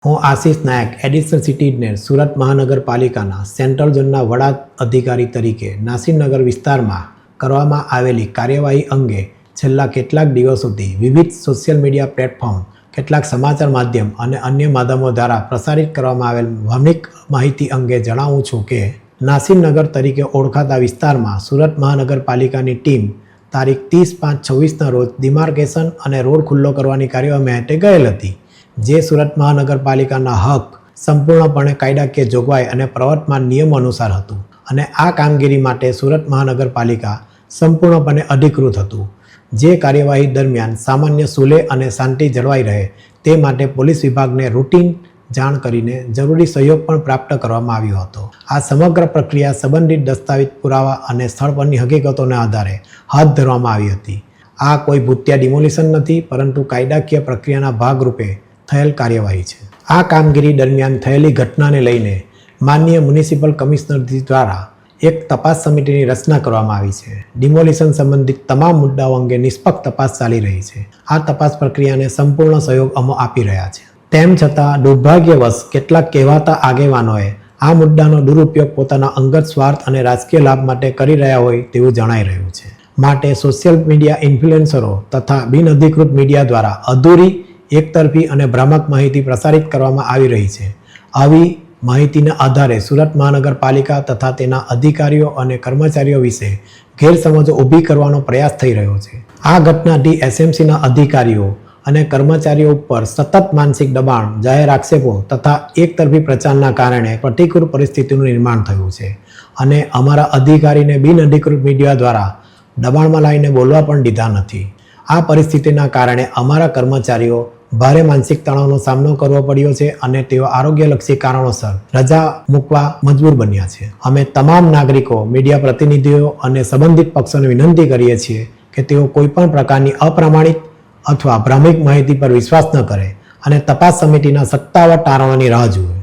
હું આશિષ નાયક additional city ઇજનેર સુરત મહાનગરપાલિકાના સેન્ટ્રલ ઝોનના વડા અધિકારી તરીકે નાસીરનગર વિસ્તારમાં કરવામાં આવેલી કાર્યવાહી અંગે છેલ્લા કેટલાક દિવસોથી વિવિધ સોશિયલ મીડિયા પ્લેટફોર્મ, કેટલાક સમાચાર માધ્યમ અને અન્ય માધ્યમો દ્વારા પ્રસારિત કરવામાં આવેલ ભાવનિક માહિતી અંગે જણાવું છું કે નાસીરનગર તરીકે ઓળખાતા વિસ્તારમાં સુરત મહાનગરપાલિકાની ટીમ તારીખ 30/5/26ના રોજ ડિમાર્કેશન અને રોડ ખુલ્લો કરવાની કાર્યવાહી માટે ગયેલ હતી, જે સુરત મહાનગરપાલિકાના હક સંપૂર્ણપણે કાયદાકીય જોગવાઈ અને પ્રવર્તમાન નિયમો અનુસાર હતું અને આ કામગીરી માટે સુરત મહાનગરપાલિકા સંપૂર્ણપણે અધિકૃત હતું. જે કાર્યવાહી દરમિયાન સામાન્ય સુલેહ અને શાંતિ જળવાઈ રહે તે માટે પોલીસ વિભાગને રૂટીન જાણ કરીને જરૂરી સહયોગ પણ પ્રાપ્ત કરવામાં આવ્યો હતો. આ સમગ્ર પ્રક્રિયા સંબંધિત દસ્તાવેજ પુરાવા અને સ્થળ પરની હકીકતોના આધારે હાથ ધરવામાં આવી હતી. આ કોઈ ભૂતિયા ડિમોલિશન નથી, પરંતુ કાયદાકીય પ્રક્રિયાના ભાગરૂપે થયેલ કાર્યવાહી છે. આ કામગીરી દરમિયાન થયેલી ઘટનાને લઈને માનનીય મ્યુનિસિપલ કમિશનર દ્વારા એક તપાસ સમિતિની રચના કરવામાં આવી છે. ડિમોલિશન સંબંધિત તમામ મુદ્દાઓ અંગે નિષ્પક્ષ તપાસ ચાલી રહી છે. આ તપાસ પ્રક્રિયાને સંપૂર્ણ સહયોગ અમે આપી રહ્યા છે. તેમ છતાં દુર્ભાગ્યવશ કેટલાક કહેવાતા આગેવાનોએ આ મુદ્દાનો દુરુપયોગ પોતાના અંગત સ્વાર્થ અને રાજકીય લાભ માટે કરી રહ્યા હોય તેવું જણાઈ રહ્યું છે. માટે સોશિયલ મીડિયા ઇન્ફ્લુએન્સરો તથા બિનઅધિકૃત મીડિયા દ્વારા અધૂરી, એકતરફી અને ભ્રામક માહિતી પ્રસારિત કરવામાં આવી રહી છે. આવી માહિતીના આધારે સુરત મહાનગરપાલિકા તથા તેના અધિકારીઓ અને કર્મચારીઓ વિશે ગેરસમજો ઊભી કરવાનો પ્રયાસ થઈ રહ્યો છે. આ ઘટનાથી એસએમસીના અધિકારીઓ અને કર્મચારીઓ ઉપર સતત માનસિક દબાણ, જાહેર આક્ષેપો તથા એકતરફી પ્રચારના કારણે પ્રતિકૂળ પરિસ્થિતિનું નિર્માણ થયું છે અને અમારા અધિકારીને બિનઅધિકૃત મીડિયા દ્વારા દબાણમાં લાવીને બોલવા પણ દીધા નથી. આ પરિસ્થિતિના કારણે અમારા કર્મચારીઓ ભારે માનસિક તણાવનો સામનો કરવો પડ્યો છે અને તેઓ આરોગ્યલક્ષી કારણોસર રજા મૂકવા મજબૂર બન્યા છે. અમે તમામ નાગરિકો, મીડિયા પ્રતિનિધિઓ અને સંબંધિત પક્ષોને વિનંતી કરીએ છીએ કે તેઓ કોઈપણ પ્રકારની અપ્રામાણિક અથવા ભ્રામક માહિતી પર વિશ્વાસ ન કરે અને તપાસ સમિતિના સત્તાવાર તારણોની રાહ જુએ.